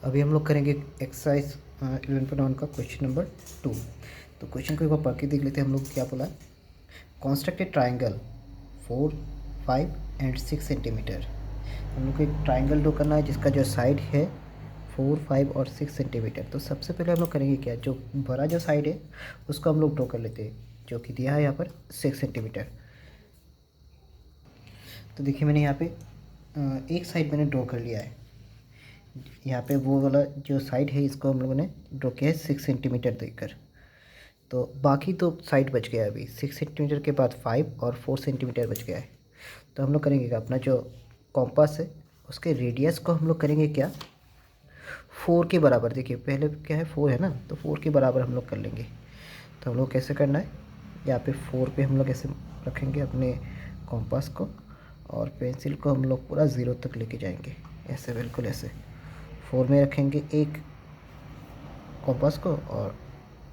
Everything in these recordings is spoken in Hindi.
अभी हम लोग करेंगे एक्सरसाइज 11.1 का क्वेश्चन नंबर 2। तो क्वेश्चन को एक बार पढ़ के देख लेते हैं हम लोग क्या बोला है। Construct A triangle 4, 5 and 6 centimetre. हम लोग को एक ट्राइंगल ड्रॉ करना है जिसका जो साइड है 4, 5 और 6 सेंटीमीटर। तो सबसे पहले हम लोग करेंगे क्या, जो बड़ा जो साइड है उसको हम लोग ड्रॉ कर लेते हैं, जो कि दिया है यहाँ पर 6 सेंटीमीटर। तो देखिए मैंने यहाँ पे एक साइड मैंने ड्रॉ कर लिया है। यहाँ पे वो वाला जो साइड है इसको हम लोगों ने ड्रॉ किया है 6 सेंटीमीटर देकर। तो बाकी तो साइड बच गया है। अभी 6 सेंटीमीटर के बाद 5 और 4 सेंटीमीटर बच गया है। तो हम लोग करेंगे क्या, अपना जो कॉम्पास है उसके रेडियस को हम लोग करेंगे क्या, 4 के बराबर। देखिए पहले क्या है 4 है ना, तो 4 के बराबर हम लोग कर लेंगे। तो हम लोग कैसे करना है, यहाँ पे 4 पे हम लोग ऐसे रखेंगे अपने कॉम्पास को, और पेंसिल को हम लोग पूरा 0 तक लेके जाएंगे। ऐसे बिल्कुल ऐसे 4 में रखेंगे एक कॉम्पास को, और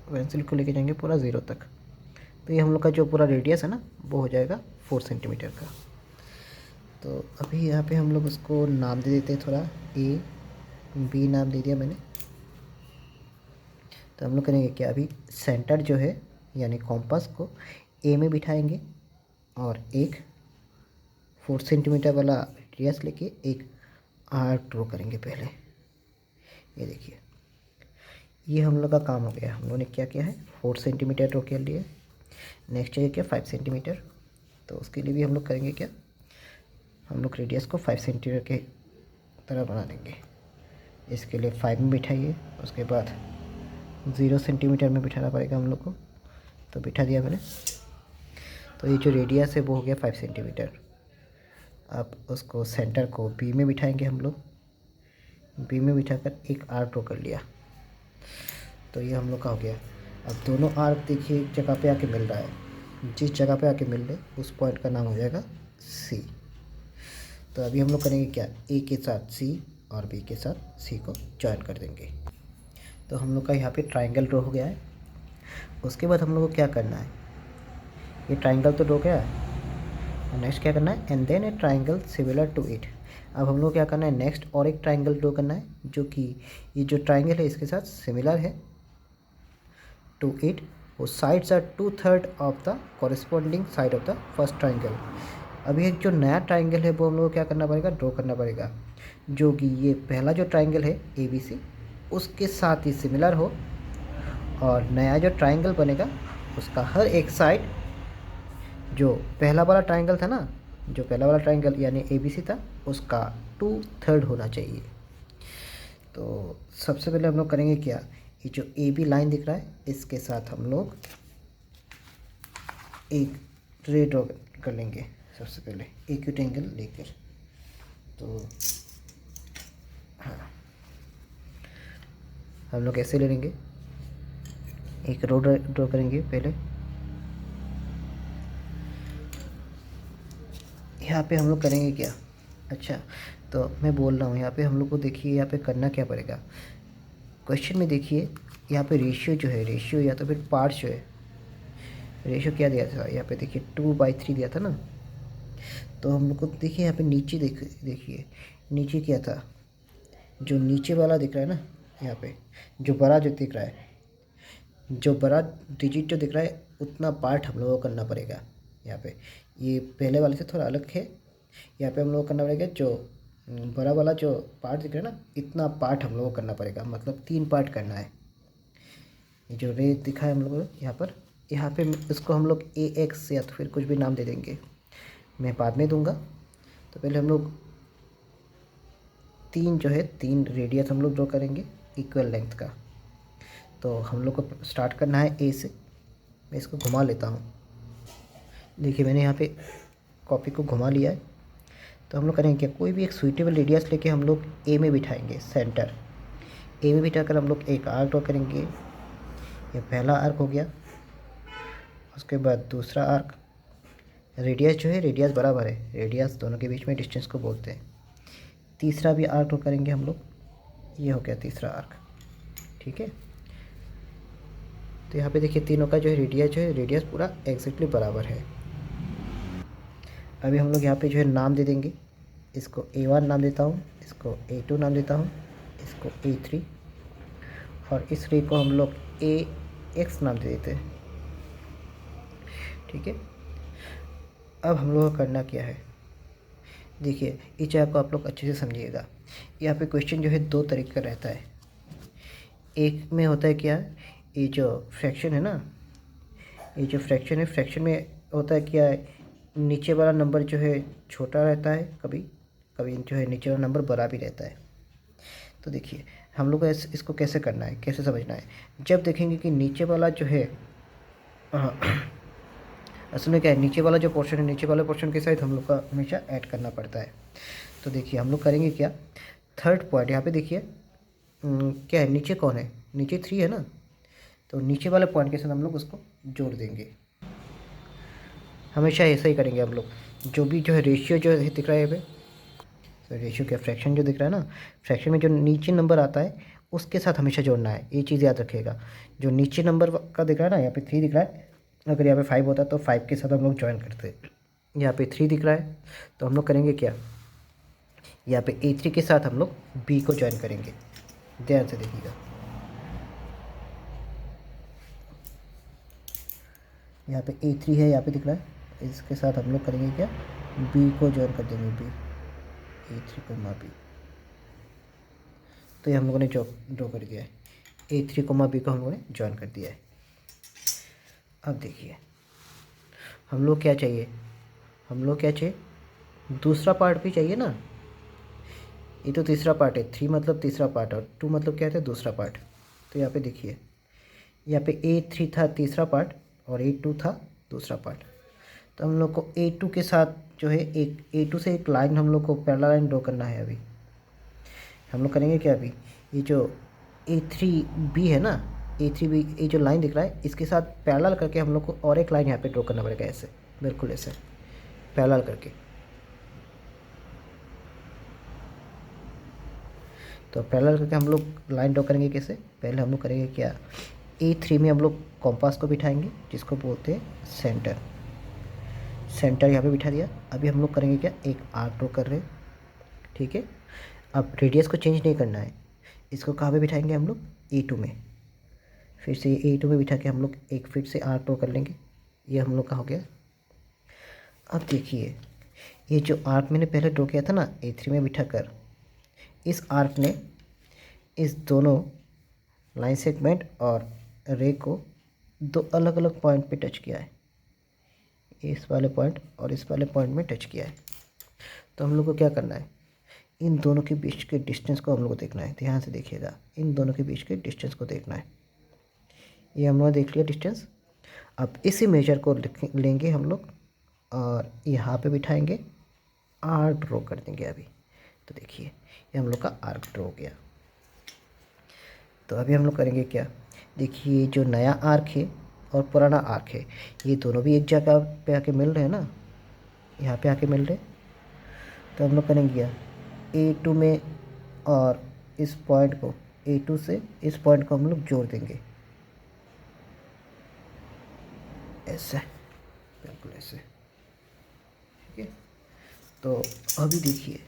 पेंसिल को लेके जाएंगे पूरा 0 तक। तो ये हम लोग का जो पूरा रेडियस है ना वो हो जाएगा 4 सेंटीमीटर का। तो अभी यहाँ पे हम लोग उसको नाम दे देते हैं, थोड़ा ए बी नाम दे दिया मैंने। तो हम लोग करेंगे क्या, अभी सेंटर जो है यानी कॉम्पास को ए में बिठाएंगे, और एक 4 सेंटीमीटर वाला रेडियस लेके एक आर्क ड्रॉ करेंगे पहले। ये देखिए ये हम लोग का काम हो गया। हम लोगों ने क्या किया है, 4 सेंटीमीटर ड्रॉ कर लिए। नेक्स्ट चाहिए क्या, 5 सेंटीमीटर। तो उसके लिए भी हम लोग करेंगे क्या, हम लोग रेडियस को 5 सेंटीमीटर के तरह बना देंगे। इसके लिए 5 में बिठाइए, उसके बाद 0 सेंटीमीटर में बिठाना पड़ेगा हम लोग को। तो बिठा दिया मैंने। तो ये जो रेडियस है वो हो गया 5 सेंटीमीटर। अब उसको सेंटर को बी में बिठाएंगे हम लोग। बी में बिठाकर एक आर्क ड्रॉ कर लिया। तो ये हम लोग का हो गया। अब दोनों आर्क देखिए एक जगह पे आके मिल रहा है। जिस जगह पे आके मिल रहे उस पॉइंट का नाम हो जाएगा सी। तो अभी हम लोग करेंगे क्या, ए के साथ सी और बी के साथ सी को जॉइन कर देंगे। तो हम लोग का यहाँ पे ट्राइंगल ड्रॉ हो गया है। उसके बाद हम लोग को क्या करना है, ये ट्राइंगल तो ड्रॉ गया है, नेक्स्ट क्या करना है, and then a triangle similar to it. अब हम लोग क्या करना है, नेक्स्ट और एक ट्राइंगल ड्रॉ करना है जो कि ये जो ट्राइंगल है इसके साथ सिमिलर है टू इट। वो sides are 2/3 of the corresponding side of the first triangle. अभी एक जो नया ट्राइंगल है वो हम लोग को क्या करना पड़ेगा, ड्रॉ करना पड़ेगा, जो कि ये पहला जो ट्राइंगल है ए बी सी उसके साथ ही सिमिलर हो, और नया जो ट्राइंगल बनेगा उसका हर एक साइड जो पहला वाला ट्राइंगल था ना, जो पहला वाला ट्राइंगल यानी ए बी सी था उसका 2/3 होना चाहिए। तो सबसे पहले हम लोग करेंगे क्या, ये जो ए बी लाइन दिख रहा है इसके साथ हम लोग एक रे ड्रॉ कर लेंगे। सबसे पहले एक्यूट एंगल लेकर, तो हाँ हम लोग ऐसे ले लेंगे, एक रो ड्रॉ करेंगे पहले। यहाँ पे हम लोग करेंगे क्या, अच्छा तो मैं बोल रहा हूँ यहाँ पे हम लोग को देखिए यहाँ पे करना क्या पड़ेगा। क्वेश्चन में देखिए यहाँ पे रेशियो जो है, रेशियो या तो फिर पार्ट जो है, रेशियो क्या दिया था यहाँ पे देखिए 2/3 दिया था ना। तो हम लोग को देखिए यहाँ पे नीचे देखिए नीचे क्या था, जो नीचे वाला दिख रहा है ना, यहाँ पे जो बड़ा जो दिख रहा है, जो बड़ा डिजिट जो दिख रहा है उतना पार्ट हम लोगों को करना पड़ेगा। यहाँ पे ये पहले वाले से थोड़ा अलग है। यहाँ पे हम लोग को करना पड़ेगा जो बड़ा वाला जो पार्ट दिख रहा है ना, इतना पार्ट हम लोगों को करना पड़ेगा, मतलब 3 पार्ट करना है। ये जो रे दिखा है हम लोग को यहाँ पे इसको हम लोग ए एक्स या तो फिर कुछ भी नाम दे देंगे, मैं बाद में दूंगा। तो पहले हम लोग 3 जो है 3 रेडियस हम लोग ड्रॉ करेंगे इक्वल लेंथ का। तो हम लोग को स्टार्ट करना है ए से। मैं इसको घुमा लेता हूँ, देखिए मैंने यहाँ पे कॉपी को घुमा लिया है। तो हम लोग करेंगे क्या, कोई भी एक सुइटेबल रेडियस लेके हम लोग ए में बिठाएंगे। सेंटर ए में बिठाकर हम लोग एक आर्क ड्रॉ करेंगे। ये पहला आर्क हो गया। उसके बाद दूसरा आर्क, रेडियस जो है रेडियस बराबर है, रेडियस दोनों के बीच में डिस्टेंस को बोलते हैं। तीसरा भी आर्क ड्रॉ करेंगे हम लोग, ये हो गया तीसरा आर्क, ठीक है। तो यहाँ पे देखिए तीनों का जो है रेडियस पूरा एग्जैक्टली बराबर है। अभी हम लोग यहाँ पे जो है नाम दे देंगे, इसको A1 नाम देता हूँ, इसको A2 नाम देता हूँ, इसको A3 और इस रे को हम लोग AX नाम दे देते हैं। ठीक है, अब हम लोग को करना क्या है, देखिए इस चैप्टर को आप लोग अच्छे से समझिएगा। यहाँ पे क्वेश्चन जो है दो तरीके का रहता है। एक में होता है क्या, ये जो फ्रैक्शन है ना, ये जो फ्रैक्शन है, फ्रैक्शन में होता है क्या, नीचे वाला नंबर जो है छोटा रहता है, कभी कभी जो है नीचे वाला नंबर बड़ा भी रहता है। तो देखिए हम लोग को इसको कैसे करना है, कैसे समझना है। जब देखेंगे कि नीचे वाला जो है असल में क्या है, नीचे वाला जो पोर्शन है, नीचे वाले पोर्शन के साथ हम लोग का हमेशा ऐड करना पड़ता है। तो देखिए हम लोग करेंगे क्या, थर्ड पॉइंट यहाँ पे देखिए क्या है, नीचे कौन है, नीचे 3 है ना, तो नीचे वाले पॉइंट के साथ हम लोग उसको जोड़ देंगे। हमेशा ऐसा ही करेंगे हम लोग। जो भी जो है रेशियो जो है दिख रहा है, तो रेशियो क्या, फ्रैक्शन जो दिख रहा है ना, फ्रैक्शन में जो नीचे नंबर आता है उसके साथ हमेशा जोड़ना है, ये चीज़ याद रखिएगा। जो नीचे नंबर का दिख रहा है ना, यहाँ पे 3 दिख रहा है, अगर यहाँ पे 5 होता तो 5 के साथ हम लोग ज्वाइन करते हैं। यहाँ पे 3 दिख रहा है तो हम लोग करेंगे क्या, यहाँ पे A3 के साथ हम लोग B को ज्वाइन करेंगे। ध्यान से देखिएगा, यहाँ पे A3 है, यहाँ पे दिख रहा है, इसके साथ हम लोग करेंगे क्या, B को ज्वाइन कर देंगे, B A3 को B। तो ये हम लोगों ने ड्रॉ कर दिया है, A3 B को हम लोगों ने ज्वाइन कर दिया है। अब देखिए हम लोग क्या चाहिए, हम लोग क्या चाहिए, दूसरा पार्ट भी चाहिए ना। ये तो तीसरा पार्ट है, 3 मतलब तीसरा पार्ट और 2 मतलब क्या है, दूसरा पार्ट। तो यहाँ पे देखिए, यहाँ पे A3 था तीसरा पार्ट और A2 था दूसरा पार्ट। तो हम लोग को A2 के साथ जो है एक A2 से एक लाइन हम लोग को पैरेलल लाइन ड्रॉ करना है। अभी हम लोग करेंगे क्या, अभी ये जो A3B है ना, A3B, ये जो लाइन दिख रहा है इसके साथ पैरेलल करके हम लोग को और एक लाइन यहाँ पे ड्रॉ करना पड़ेगा, ऐसे बिल्कुल ऐसे पैरेलल करके। तो पैरेलल करके हम लोग लाइन ड्रॉ करेंगे कैसे, पहले हम लोग करेंगे क्या, A3 में हम लोग कॉम्पास को बिठाएंगे, जिसको बोलते हैं सेंटर। सेंटर यहाँ पे बिठा दिया। अभी हम लोग करेंगे क्या, एक आर्क ड्रॉ कर रहे हैं। ठीक है, अब रेडियस को चेंज नहीं करना है, इसको कहाँ पे बिठाएंगे हम लोग, A2 में। फिर से A2 में बिठा के हम लोग एक फिर से आर्क ड्रॉ कर लेंगे। ये हम लोग का हो गया। अब देखिए ये जो आर्क मैंने पहले ड्रॉ किया था ना A3 में बिठा कर, इस आर्क ने इस दोनों लाइन सेगमेंट और रे को दो अलग अलग पॉइंट पे टच किया है, इस वाले पॉइंट और इस वाले पॉइंट में टच किया है। तो हम लोग को क्या करना है, इन दोनों के बीच के डिस्टेंस को हम लोग को देखना है। ध्यान से देखिएगा, इन दोनों के बीच के डिस्टेंस को देखना है। ये हम लोग देख लिया डिस्टेंस। अब इसी मेजर को लेंगे हम लोग और यहाँ पे बिठाएंगे, आर्क ड्रॉ कर देंगे अभी। तो देखिए ये हम लोग का आर्क ड्रॉ हो गया। तो अभी हम लोग करेंगे क्या, देखिए जो नया आर्क है और पुराना आर्क है, ये दोनों भी एक जगह पे आके मिल रहे हैं ना, यहाँ पे आके मिल रहे। तो हम लोग करेंगे क्या, A2 में और इस पॉइंट को, A2 से इस पॉइंट को हम लोग जोड़ देंगे, ऐसे बिल्कुल ऐसे। ठीक है, तो अभी देखिए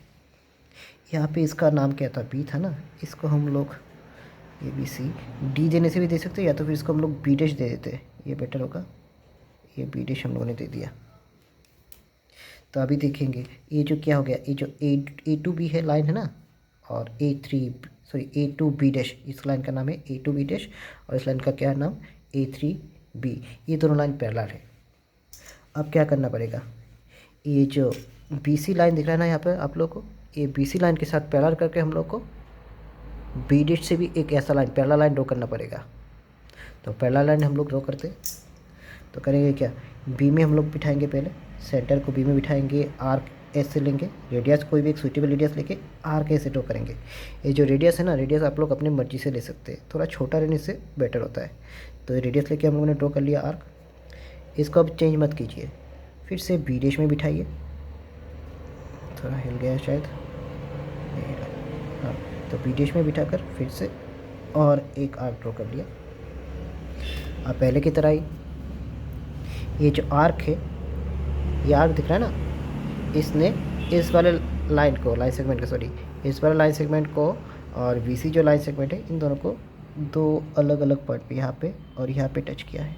यहाँ पे इसका नाम क्या था, B था ना, इसको हम लोग ABC, D देने से भी दे सकते हैं, या तो फिर इसको हम लोग B' दे देते हैं, ये बेटर होगा। ये B' हम लोगों ने दे दिया। तो अभी देखेंगे ये जो क्या हो गया, ये जो A2B है लाइन है ना, और A2B', इस लाइन का नाम है A2B' और इस लाइन का क्या नाम, A3B। ये दोनों लाइन पैरेलल है। अब क्या करना पड़ेगा, ये जो BC लाइन दिख रहा है ना यहाँ पर आप लोग को, ये BC लाइन के साथ पैरेलल करके हम लोग को B' से भी एक ऐसा लाइन पैरेलल लाइन ड्रॉ करना पड़ेगा। तो पैरेलल लाइन हम लोग ड्रॉ करते, तो करेंगे क्या, B में हम लोग बिठाएंगे, पहले सेंटर को B में बिठाएंगे, आर्क एस से लेंगे, रेडियस कोई भी एक सूटेबल रेडियस लेके आर्क ऐसे ड्रॉ करेंगे। ये जो रेडियस है ना, रेडियस आप लोग अपनी मर्जी से ले सकते हैं, थोड़ा छोटा रहने से बेटर होता है। तो ये रेडियस लेके हम लोगों ने ड्रॉ कर लिया आर्क। इसको अब चेंज मत कीजिए, फिर से B' में बिठाइए, थोड़ा हिल गया शायद, हाँ। तो B' में बिठा कर फिर से और एक आर्क ड्रॉ कर लिया। अब पहले की तरह ही ये जो आर्क है, ये आर्क दिख रहा है ना, इसने इस वाले लाइन को, लाइन सेगमेंट को, सॉरी, इस वाले लाइन सेगमेंट को और BC जो लाइन सेगमेंट है इन दोनों को दो अलग अलग पॉइंट पे यहाँ पे और यहाँ पे टच किया है।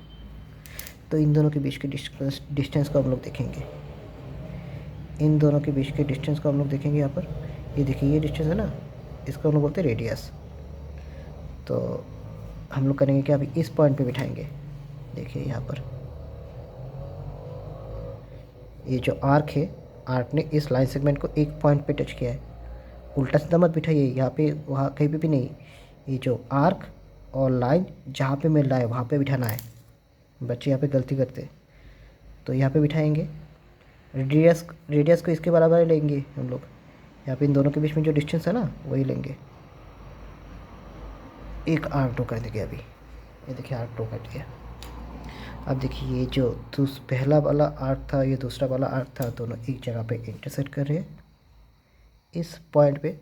तो इन दोनों के बीच के डिस्टेंस को हम लोग देखेंगे। इन दोनों के बीच के डिस्टेंस को हम लोग देखेंगे यहाँ पर। ये देखिए ये डिस्टेंस है ना, इसको हम लोग बोलते हैं रेडियस। तो हम लोग करेंगे कि अभी इस पॉइंट पे बिठाएंगे। देखिए यहाँ पर ये जो आर्क है, आर्क ने इस लाइन सेगमेंट को एक पॉइंट पे टच किया है। उल्टा सीधा मत बिठाइए, यहाँ पे वहाँ कहीं पे भी नहीं। ये जो आर्क और लाइन जहाँ पे मिल रहा है वहाँ पे बिठाना है। बच्चे यहाँ पे गलती करते हैं। तो यहाँ पे बिठाएंगे। रेडियस को इसके बराबर लेंगे हम लोग। यहाँ पे इन दोनों के बीच में जो डिस्टेंस है ना वही लेंगे। एक आर्क ड्रॉ कर देंगे अभी। ये देखिए आर्क ड्रॉ कर दिया। अब देखिए ये जो पहला वाला आर्क था, ये दूसरा वाला आर्क था, दोनों एक जगह पे इंटरसेक्ट कर रहे हैं। इस पॉइंट पे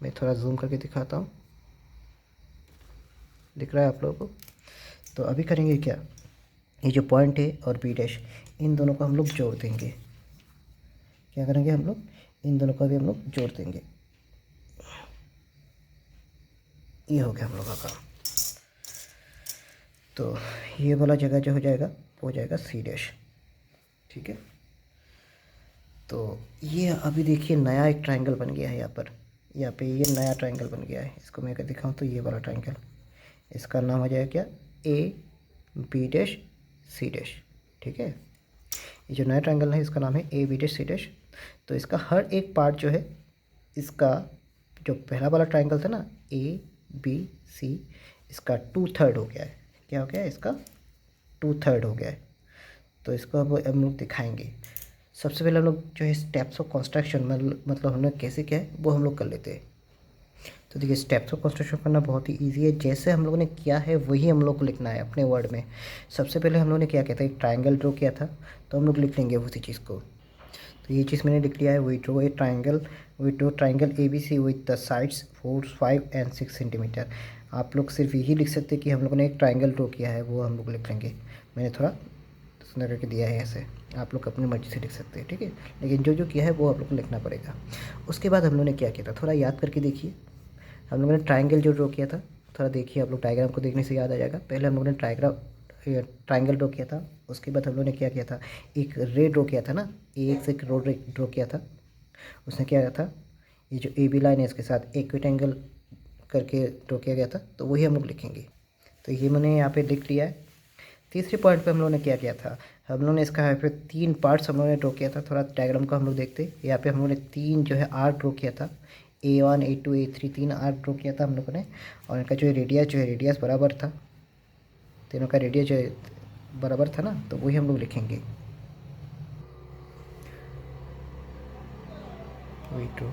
मैं थोड़ा जूम करके दिखाता हूँ, दिख रहा है आप लोगों को। तो अभी करेंगे क्या, ये जो पॉइंट है और बी डैश इन दोनों को हम लोग जोड़ देंगे। क्या करेंगे हम लोग, इन दोनों को भी हम लोग जोड़ देंगे। ये हो गया हम लोगों का काम। तो ये वाला जगह जो हो जाएगा वो हो जाएगा सी डैश। ठीक है, तो ये अभी देखिए नया एक ट्रायंगल बन गया है यहाँ पे ये नया ट्रायंगल बन गया है। इसको मैं अगर दिखाऊँ तो ये वाला ट्रायंगल, इसका नाम हो जाएगा क्या, A B dash C dash. ठीक है, ये जो नया ट्रायंगल है इसका नाम है A B dash C dash. तो इसका हर एक पार्ट जो है, इसका जो पहला वाला ट्रायंगल था ना ए बी सी, इसका 2/3 हो गया है। क्या हो गया है, इसका 2/3 हो गया है। तो इसको अब हम लोग दिखाएंगे। सबसे पहले हम लोग जो है स्टेप्स ऑफ कंस्ट्रक्शन मतलब हमने कैसे किया है वो हम लोग कर लेते हैं। तो देखिए स्टेप्स ऑफ कंस्ट्रक्शन करना बहुत ही इजी है। जैसे हम लोगों ने किया है वही हम लोग को लिखना है अपने वर्ड में। सबसे पहले हम लोगों ने क्या किया था, एक ट्रायंगल ड्रॉ किया था, तो हम लोग लिख लेंगे उसी चीज़ को। तो ये चीज़ मैंने लिख लिया है, we draw a triangle, we draw triangle A B C with the sides 4, 5 and 6 centimetre. आप लोग सिर्फ यही लिख सकते हैं कि हम लोगों ने एक ट्रायंगल ड्रॉ किया है, वो हम लोग लिख लेंगे। मैंने थोड़ा सुंदर करके दिया है ऐसे, आप लोग अपनी मर्जी से लिख सकते हैं। ठीक है, लेकिन जो जो किया है वो आप लोग को लिखना पड़ेगा। उसके बाद हम लोगों ने क्या किया था, थोड़ा याद करके देखिए। हम लोगों ने ट्रायंगल जो ड्रॉ किया था, थोड़ा देखिए आप लोग, डायग्राम को देखने से याद आ जाएगा। पहले हम लोगों ने ट्रायंगल ड्रॉ किया था। उसके बाद हम लोगों ने क्या किया था, एक रे ड्रॉ किया था ना, एक से एक रोड ड्रॉ किया था। उसने क्या किया था, ये जो ए बी लाइन है इसके साथ एक्विट करके ड्रॉ किया गया था, तो वही हम लोग लिखेंगे। तो ये मैंने यहाँ पे लिख लिया है। तीसरे पॉइंट पे हम लोगों ने क्या किया था, हम लोगों ने इसका यहाँ पे 3 पार्ट्स हम लोगों ने ड्रॉ किया था। थोड़ा डायग्राम को हम लोग देखते हैं। यहाँ पे हम लोगों ने 3 जो है आर्क ड्रॉ किया था, A1 A2 A3, 3 arc draw किया था हम लोगों ने। और इनका जो रेडियस बराबर था, तीनों का रेडियस जो बराबर था ना, तो वही हम लोग लिखेंगे। वही ड्रॉ,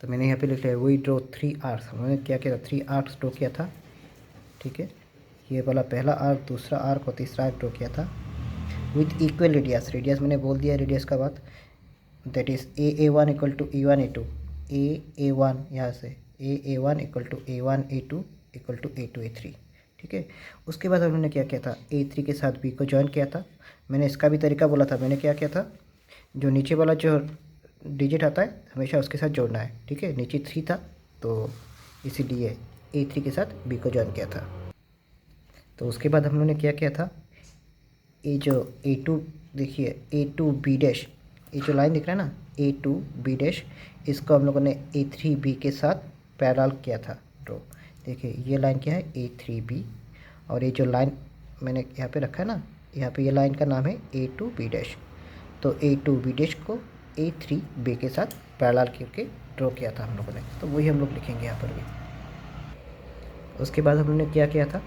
तो मैंने यहाँ पे लिख लिया वही ड्रॉ 3 आर्क्स। हम लोगों ने क्या किया था, 3 आर्क्स ड्रॉ किया था। ठीक है, ये वाला पहला आर्क, दूसरा आर्क और तीसरा आर्क ड्रॉ किया था विथ इक्वल रेडियस मैंने बोल दिया रेडियस का बात, that is A1 equal to A1 A2, A1 यहाँ से A1 equal to A1 A2 equal to A2 A3। ठीक है, उसके बाद उन्होंने क्या किया था, A3 के साथ B को ज्वाइन किया था। मैंने इसका भी तरीका बोला था। मैंने क्या किया था, जो नीचे वाला जो डिजिट आता है हमेशा उसके साथ जोड़ना है। ठीक है, नीचे 3 था तो इसीलिए A3 के साथ B को ज्वाइन किया था। तो उसके बाद हम लोगों ने क्या किया था, ये जो A2 देखिए A2 B डैश, ये जो लाइन दिख रहा है ना A2 B डैश, इसको हम लोगों ने A3 B के साथ पैरेलल किया था ड्रॉ। देखिए ये लाइन क्या है A3 B, और ये जो लाइन मैंने यहाँ पे रखा है ना, यहाँ पे ये लाइन का नाम है A2 B डैश। तो A2 B डैश को A3 B के साथ पैरेलल करके ड्रॉ किया था हम लोगों ने, तो वही हम लोग लिखेंगे यहाँ पर भी। उसके बाद हम लोगों ने क्या किया था,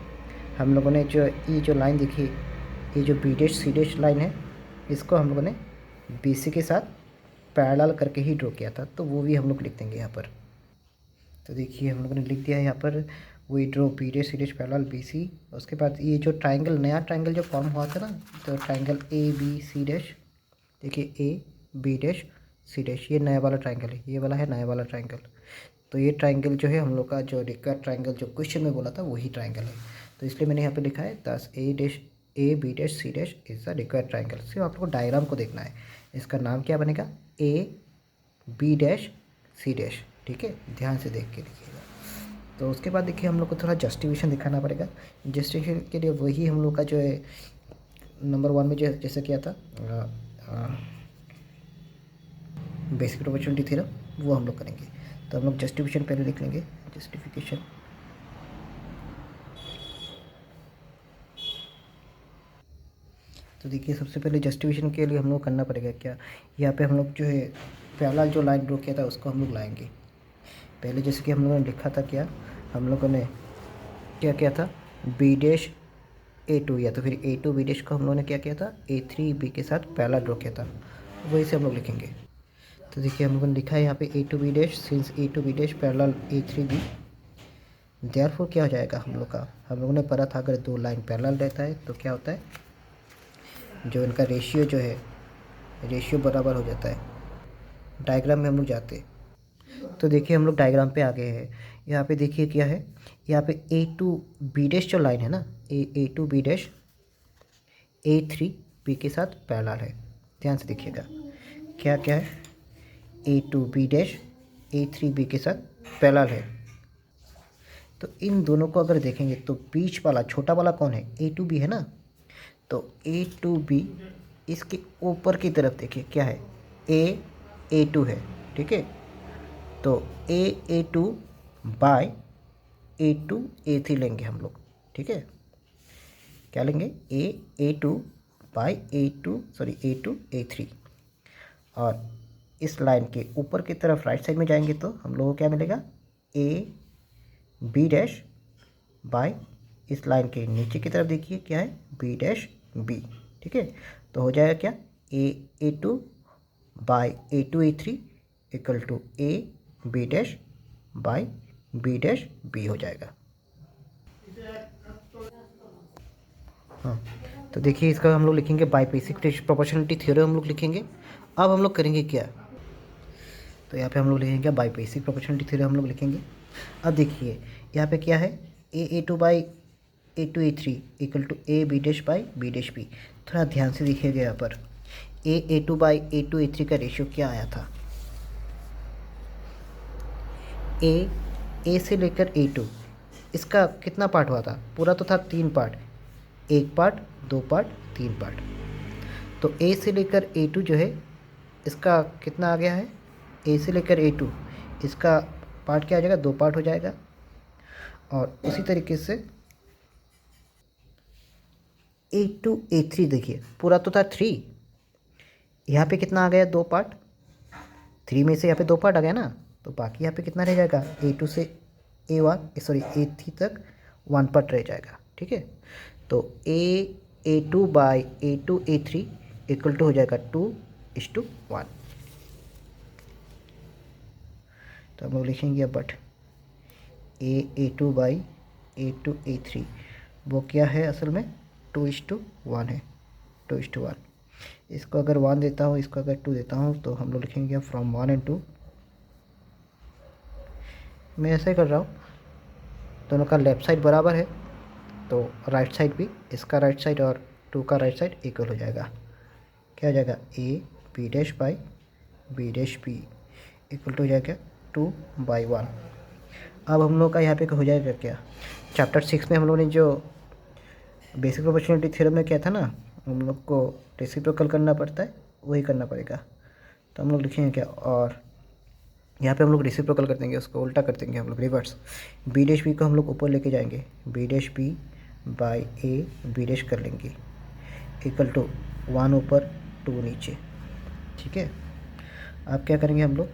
हम लोगों ने जो ये जो लाइन देखी, ये जो B dash C dash line है, इसको हम लोगों ने BC के साथ पैरेलल करके ही ड्रॉ किया था, तो वो भी हम लोग लिख देंगे यहाँ पर। तो देखिए हम लोगों ने लिख दिया है यहाँ पर, we draw B dash C dash parallel BC। उसके बाद ये जो ट्रायंगल, नया ट्रायंगल जो फॉर्म हुआ था ना, तो ट्रायंगल ABC डैश, देखिए AB डैश C डैश, ये नया वाला ट्रायंगल है, ये वाला है नया वाला ट्रायंगल। तो ये ट्रायंगल जो है हम लोग का जो रिक्वायर्ड ट्रायंगल जो क्वेश्चन में बोला था वही ट्रायंगल है। तो इसलिए मैंने यहाँ पे लिखा है दस AB dash C dash is the required triangle. सिर्फ आप लोग को डायग्राम को देखना है। इसका नाम क्या बनेगा, AB डैश C डैश। ठीक है, ध्यान से देख के लिखिएगा। तो उसके बाद देखिए हम लोग को थोड़ा जस्टिफिकेशन दिखाना पड़ेगा। जस्टिफिकेशन के लिए वही हम लोग का जो है नंबर 1 में जैसे किया था बेसिक प्रोपोर्शनलिटी थ्योरम, वो हम लोग करेंगे। तो हम लोग जस्टिफिकेशन पहले लिख लेंगे। जस्टिफिकेशन, तो देखिए सबसे पहले जस्टिफिकेशन के लिए हम लोग करना पड़ेगा क्या, यहाँ पे हम लोग जो है पहला जो लाइन ड्रॉ किया था उसको हम लोग लाएंगे। पहले जैसे कि हम लोगों ने लिखा था क्या, हम लोगों ने क्या किया था, बी डैश A2, या तो फिर A2 बी डैश को हम लोगों ने क्या किया था, A3 बी के साथ पहला ड्रॉ किया था, वही से हम लोग लिखेंगे। तो देखिए हम लोगों ने लिखा है यहाँ पे A2 B dash, since A2 B dash parallel A3 B, therefore क्या हो जाएगा हम लोग का, हम लोगों ने पढ़ा था अगर दो लाइन पैरेलल रहता है तो क्या होता है, जो इनका रेशियो जो है, रेशियो बराबर हो जाता है। डायग्राम में हम लोग जाते हैं, तो देखिए हम लोग डायग्राम पे आ गए हैं। यहाँ पे देखिए क्या है, यहाँ पे A2 बी डैश जो लाइन है ना, A2 B dash A3 B के साथ पैरेलल है। ध्यान से देखिएगा क्या क्या है, A2 B dash A3 B के साथ पैरेलल है। तो इन दोनों को अगर देखेंगे तो बीच वाला छोटा वाला कौन है, A2 बी है ना। तो A2 बी इसके ऊपर की तरफ देखिए क्या है, A2 है, ठीक है। तो A2 बाय A2 A3 लेंगे हम लोग, ठीक है। क्या लेंगे, A2 बाई A2 A3। और इस लाइन के ऊपर की तरफ राइट साइड में जाएंगे तो हम लोगों को क्या मिलेगा, A बी डैश बाय, इस लाइन के नीचे की तरफ देखिए क्या है, B डैश बी, ठीक है। तो हो जाएगा क्या, A2 by A2 A3 equal to A B dash by B dash B हो जाएगा। हाँ, तो देखिए इसका हम लोग लिखेंगे बाय बेसिक प्रोपोर्शनलिटी थ्योरम हम लोग लिखेंगे। अब हम लोग करेंगे क्या, तो यहाँ पे हम लोग लिखेंगे बाय बेसिक प्रोपोर्शनलिटी थ्योरम हम लोग लिखेंगे। अब देखिए यहाँ पे क्या है, A2 by A2 A3 equal to A B dash by B dash B. थोड़ा ध्यान से देखिएगा यहाँ पर A2 बाई A2 A3 का रेशियो क्या आया था, ए से लेकर A2, इसका कितना पार्ट हुआ था, पूरा तो था 3 पार्ट, 1 पार्ट 2 पार्ट 3 पार्ट। तो A से लेकर A2 जो है इसका कितना आ गया है, A से लेकर A2 इसका पार्ट क्या आ जाएगा, 2 पार्ट हो जाएगा। और उसी तरीके से A2 A3 देखिए पूरा तो था 3, यहाँ पे कितना आ गया, 2 पार्ट, 3 में से यहाँ पे 2 पार्ट आ गया ना, तो बाकी यहाँ पे कितना रह जाएगा, A2 से A3 तक 1 पार्ट रह जाएगा, ठीक है। तो A2 by A2 A3 equal to हो जाएगा 2:1। तो हम लोग लिखेंगे but A2 by A2 A3 वो क्या है असल में, 2:1 है, 2:1। इसको अगर 1 देता हूँ, इसको अगर 2 देता हूँ, तो हम लोग लिखेंगे फ्रॉम 1 एंड 2। मैं ऐसे कर रहा हूँ, दोनों का लेफ़्ट साइड बराबर है तो राइट साइड भी, इसका राइट साइड और 2 का राइट साइड इक्वल हो जाएगा। क्या हो जाएगा, A B dash by B dash B equal to हो जाएगा 2/1। अब हम लोग का यहाँ पे हो जाएगा क्या, चैप्टर 6 में हम लोग ने जो बेसिक प्रोपोर्शनलिटी थ्योरम में क्या था ना, हम लोग को रेसिप्रोकल करना पड़ता है, वही करना पड़ेगा। तो हम लोग लिखेंगे क्या, और यहाँ पे हम लोग रेसिप्रोकल कर देंगे, उसको उल्टा कर देंगे हम लोग, रिवर्स। बी डैश बी को हम लोग ऊपर लेके जाएंगे, B dash B by A B dash कर लेंगे इक्वल टू 1 ऊपर 2 नीचे, ठीक है। अब क्या करेंगे हम लोग,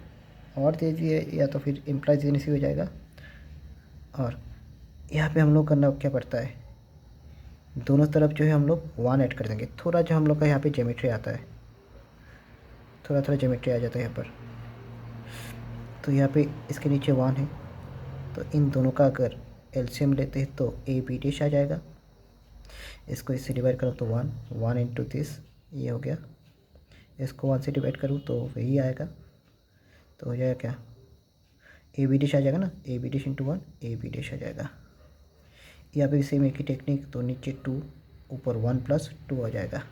और दे दिए या तो फिर इम्प्लाइज देने से हो जाएगा। और यहाँ पे हम लोग करना क्या पड़ता है, दोनों तरफ जो है हम लोग 1 ऐड कर देंगे। थोड़ा जो हम लोग का यहाँ पे ज्योमेट्री आता है, थोड़ा थोड़ा ज्योमेट्री आ जाता है यहाँ पर। तो यहाँ पे इसके नीचे 1 है, तो इन दोनों का अगर एलसीएम लेते हैं तो ए बी डैश आ जाएगा। इसको इससे डिवाइड करो तो 1 इंटू दिस, ये हो गया। इसको 1 से डिवाइड करूँ तो वही आएगा, तो हो जाएगा क्या, ए बी डैश आ जाएगा ना, A B dash into 1 A B dash आ जाएगा। यहाँ पे सेम एक ही टेक्निक, तो नीचे 2 ऊपर 1 प्लस 2 आ जाएगा।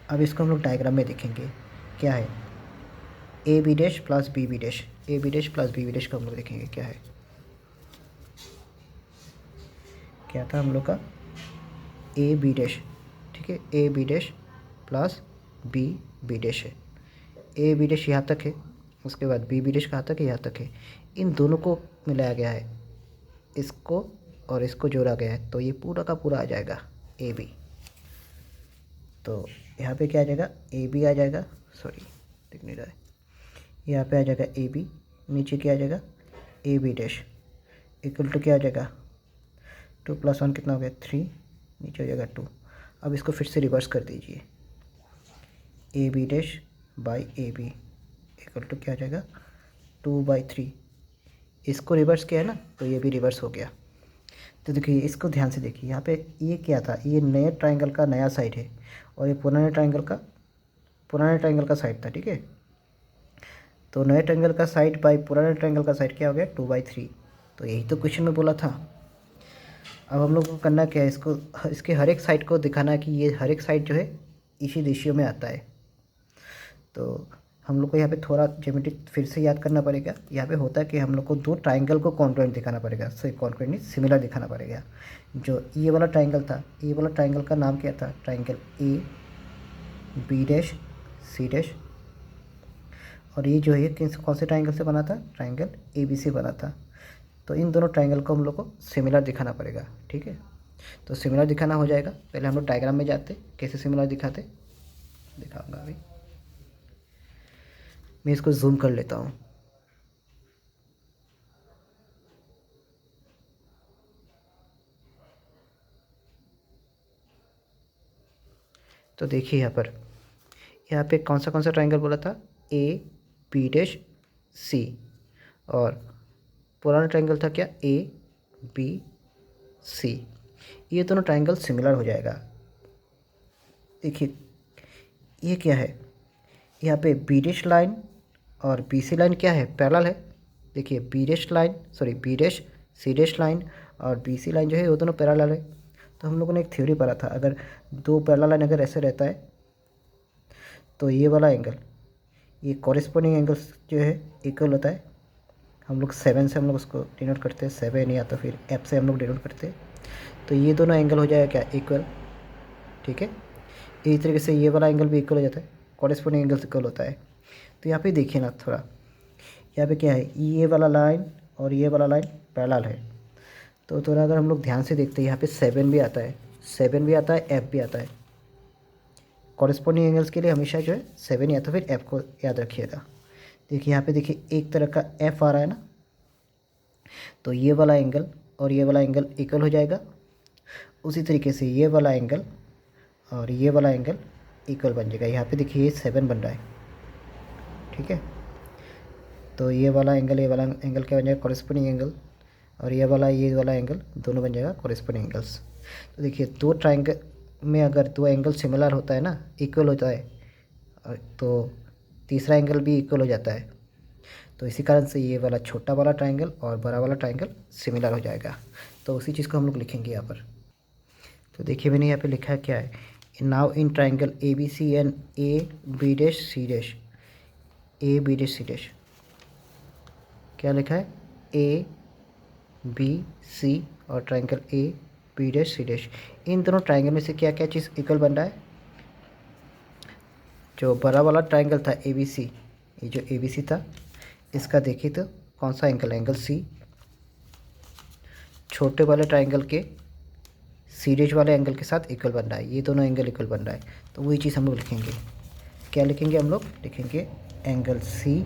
अब इसको हम लोग डायग्राम में देखेंगे क्या है, A B dash plus B B dash, A B dash plus B B dash का हम लोग देखेंगे क्या है। क्या था हम लोग का ए बी डैश, ठीक है, A B dash plus B B dash है। ए बी डैश यहाँ तक है, उसके बाद बी बी डैश कहाँ तक है, यहाँ तक है। इन दोनों को मिलाया गया है, इसको और इसको जोड़ा गया है, तो ये पूरा का पूरा आ जाएगा ए बी। तो यहाँ पे क्या आ जाएगा, ए बी आ जाएगा, सॉरी दिख नहीं रहा है, यहाँ पे आ जाएगा ए बी, नीचे क्या आ जाएगा A B dash equal to क्या आ जाएगा 2 + 1 कितना हो गया 3, नीचे हो जाएगा 2। अब इसको फिर से रिवर्स कर दीजिए, A B dash by A B equal to क्या आ जाएगा 2/3। इसको रिवर्स किया है ना, तो ये भी रिवर्स हो गया। तो देखिए इसको ध्यान से देखिए, यहाँ पे ये क्या था, ये नए ट्राइंगल का नया साइड है और ये पुराने ट्राइंगल का साइड था, ठीक है। तो नए ट्राइंगल का साइड बाई पुराने ट्राइंगल का साइड क्या हो गया 2/3। तो यही तो क्वेश्चन में बोला था। अब हम लोग को करना क्या है, इसको इसके हर एक साइड को दिखाना है कि ये हर एक साइड जो है इसी रेशियो में आता है। तो हम लोग को यहाँ पे थोड़ा ज्योमेट्री फिर से याद करना पड़ेगा। यहाँ पे होता है कि हम लोग को दो ट्राइंगल को कॉन्ग्रुएंट दिखाना पड़ेगा, सॉरी कॉन्ग्रुएंट नहीं सिमिलर दिखाना पड़ेगा। जो ये वाला ट्राइंगल था, ये वाला ट्राइंगल का नाम क्या था, triangle A B dash C dash. और ये जो है कौन से ट्राइंगल से बना था, ट्राइंगल ए बी से बना था। तो इन दोनों ट्राइंगल को हम लोग को सिमिलर दिखाना पड़ेगा, ठीक है। तो सिमिलर दिखाना हो जाएगा, पहले हम लोग डायग्राम में जाते कैसे सिमिलर दिखाते, दिखाऊंगा अभी। मैं इसको जूम कर लेता हूँ। तो देखिए यहाँ पे कौन सा ट्राइंगल बोला था, ए बी डैश सी, और पुराना ट्राइंगल था क्या ए बी सी। ये दोनों ट्राइंगल सिमिलर हो जाएगा। देखिए ये क्या है, यहाँ पे बी डैश लाइन और बी सी लाइन क्या है, पैरेलल है। देखिए B dash line sorry B dash C dash line और बी सी लाइन जो है वो दोनों पैरेलल है। तो हम लोगों ने एक थ्योरी पढ़ा था, अगर दो पैरेलल लाइन अगर ऐसे रहता है तो ये वाला एंगल, ये कॉरेस्पॉन्डिंग एंगल जो है इक्वल होता है। हम लोग 7 से हम लोग उसको डिनोट करते हैं, 7 या तो फिर एफ से हम लोग डिनोट करते हैं। तो ये दोनों एंगल हो जाएगा क्या इक्वल, ठीक है। इसी तरीके से ये वाला एंगल भी इक्वल हो जाता है, कॉरेस्पॉन्डिंग एंगल इक्वल होता है। तो यहाँ पे देखिए ना थोड़ा, यहाँ पे क्या है, ये वाला लाइन और ये वाला लाइन पैरेलल है। तो थोड़ा अगर हम लोग ध्यान से देखते हैं, यहाँ पे 7 भी आता है, 7 भी आता है, एफ भी आता है। कॉरेस्पॉन्डिंग एंगल्स के लिए हमेशा जो है 7 या तो फिर एफ को याद रखिएगा। देखिए यहाँ पे देखिए एक तरह का एफ आ रहा है ना, तो ये वाला एंगल और ये वाला एंगल इक्वल हो जाएगा। उसी तरीके से ये वाला एंगल और ये वाला एंगल इक्वल बन जाएगा। यहाँ पे देखिए ये 7 बन रहा है, ठीक है। तो ये वाला एंगल क्या बन जाएगा कॉरेस्पॉन्डिंग एंगल, और ये वाला एंगल दोनों बन जाएगा कॉरेस्पॉन्डिंग एंगल्स। तो देखिए दो ट्राइंगल में अगर दो एंगल सिमिलर होता है ना, इक्वल होता है, तो तीसरा एंगल भी इक्वल हो जाता है। तो इसी कारण से ये वाला छोटा वाला ट्राइंगल और बड़ा वाला ट्राइंगल सिमिलर हो जाएगा। तो उसी चीज़ को हम लोग लिखेंगे यहाँ पर। तो देखिए मैंने यहाँ पे लिखा है क्या है, now in triangle A B C and A B dash C dash, A B dash C dash क्या लिखा है, ए बी सी और triangle A B dash C dash. इन दोनों ट्राइंगल में से क्या क्या चीज़ इक्वल बन रहा है, जो बड़ा वाला ट्राइंगल था ए बी सी, ये जो ए बी सी था इसका देखिए तो कौन सा एंगल, एंगल सी। छोटे वाले ट्राइंगल के सी डैश वाले एंगल के साथ इक्वल बन रहा है, ये दोनों एंगल इक्वल बन रहा है। तो वही चीज़ हम लोग लिखेंगे, क्या लिखेंगे हम लोग, लिखेंगे angle C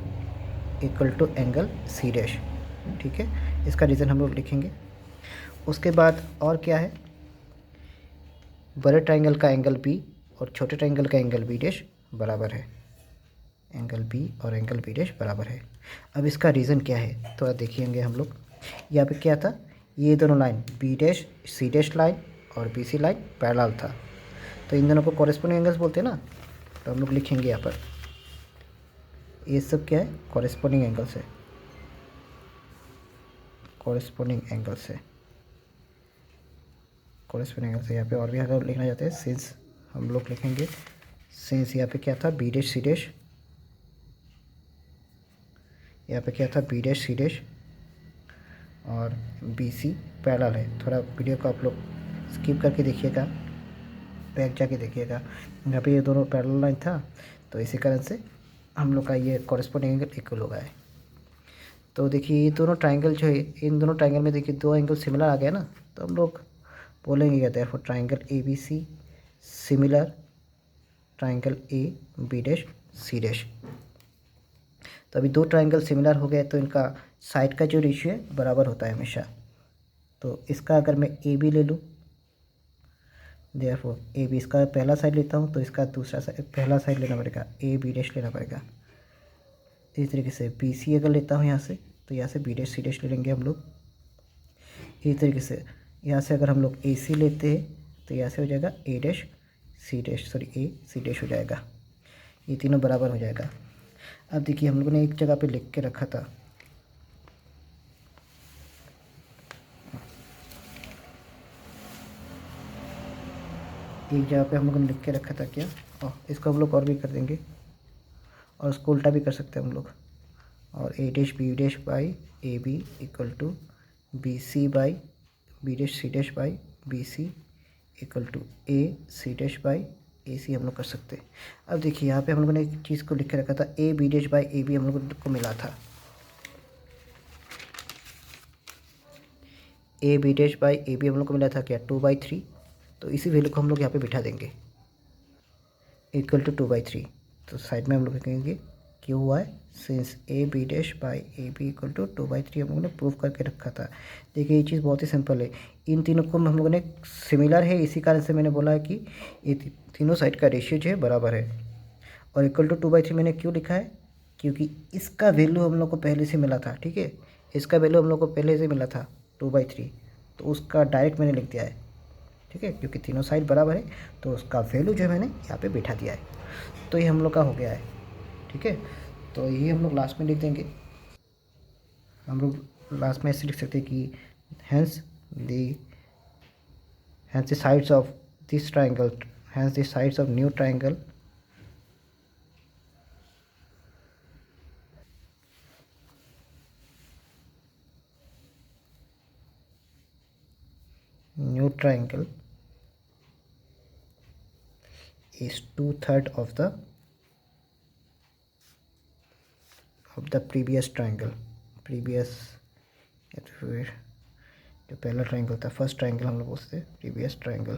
equal to angle C dash, ठीक है। इसका रीज़न हम लोग लिखेंगे। उसके बाद और क्या है, बड़े ट्राइंगल का एंगल बी और छोटे ट्राइंगल का एंगल बी डैश बराबर है, एंगल बी और एंगल बी डैश बराबर है। अब इसका रीज़न क्या है थोड़ा देखिएंगे हम लोग। यहाँ पे क्या था, ये दोनों line B dash C dash line और बी सी लाइन पैरेलल था, तो इन दोनों को कॉरेस्पॉन्डिंग एंगल्स बोलते हैं ना। तो हम लोग लिखेंगे यहाँ पर ये सब क्या है, कॉरेस्पॉन्डिंग एंगल से, कॉरेस्पॉन्डिंग एंगल से, कॉरेस्पॉन्डिंग एंगल से। यहाँ पे और भी अगर लिखना चाहते हैं सिंस, हम लोग लिखेंगे सिंस यहाँ पे क्या था बी डैश सी डैश, यहाँ पे क्या था, बी डैश सी डैश और बी सी पैरेलल है। थोड़ा वीडियो को आप लोग स्किप करके देखिएगा, बैक जाके देखिएगा। यहाँ पे ये दोनों पैरेलल लाइन था, तो इसी कारण से हम लोग का ये कॉरेस्पॉन्डिंग एंगल इक्वल होगा है। तो देखिए ये दोनों ट्राइंगल जो है, इन दोनों ट्राइंगल में देखिए दो एंगल सिमिलर आ गया ना, तो हम लोग बोलेंगे क्या, therefore triangle A B C similar triangle A B dash C dash. तो अभी दो ट्राइंगल सिमिलर हो गए, तो इनका साइड का जो रेशियो है बराबर होता है हमेशा। तो इसका अगर मैं ए बी ले लूँ, देयरफॉर ए बी, इसका पहला साइड लेता हूँ तो इसका दूसरा साइड, पहला साइड लेना पड़ेगा, ए बी डैश लेना पड़ेगा। इस तरीके से बी सी अगर लेता हूँ यहाँ से, तो यहाँ से बी डैश सी डैश ले लेंगे हम लोग। इस तरीके से यहाँ से अगर हम लोग ए सी लेते हैं, तो यहाँ से हो जाएगा ए डैश सी डैश, सॉरी ए सी डैश हो जाएगा। ये तीनों बराबर हो जाएगा। अब देखिए हम लोगों ने एक जगह पे लिख के रखा था, एक जगह पे हम लोगों ने लिख के रखा था क्या, इसको हम लोग और भी कर देंगे, और उसको उल्टा भी कर सकते हैं हम लोग। और A dash B dash by A B equal to B C by B dash C dash by B C equal to A C dash by A C हम लोग कर सकते हैं। अब देखिए यहाँ पे हम लोगों ने एक चीज़ को लिख के रखा था, A B dash by A B हम लोगों को मिला था, A B dash by A B हम लोग को मिला था क्या, 2/3। तो इसी वैल्यू को हम लोग यहाँ पे बिठा देंगे, इक्वल टू 2/3। तो साइड में हम लोग कहेंगे क्यों हुआ है, since A B dash by A B equal to 2/3 हम लोगों ने प्रूव करके रखा था। देखिए ये चीज़ बहुत ही सिंपल है, इन तीनों को हम लोगों ने सिमिलर है, इसी कारण से मैंने बोला है कि ये तीनों साइड का रेशियो जो है बराबर है। और इक्वल टू 2/3 मैंने क्यों लिखा है, क्योंकि इसका वैल्यू हम लोग को पहले से मिला था, ठीक है, इसका वैल्यू हम लोग को पहले से मिला था 2/3, तो उसका डायरेक्ट मैंने लिख दिया है, ठीक है, क्योंकि तीनों साइड बराबर है तो उसका वैल्यू जो है मैंने यहाँ पे बिठा दिया है। तो ये हम लोग का हो गया है, ठीक है। तो यही हम लोग लास्ट में लिख देंगे, हम लोग लास्ट में ऐसे लिख सकते हैं कि hence the sides of this triangle, hence the sides of new triangle is 2/3 of the previous triangle, previous, या तो फिर जो पहला ट्राइंगल था, फर्स्ट ट्राइंगल हम लोग बोलते हैं प्रीवियस ट्राइंगल,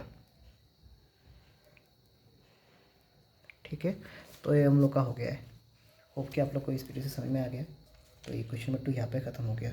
ठीक है। तो ये हम लोग का हो गया है। होप कि आप लोग को इस वीडियो से समझ में आ गया। तो ये क्वेश्चन नंबर 2 यहाँ पे ख़त्म हो गया।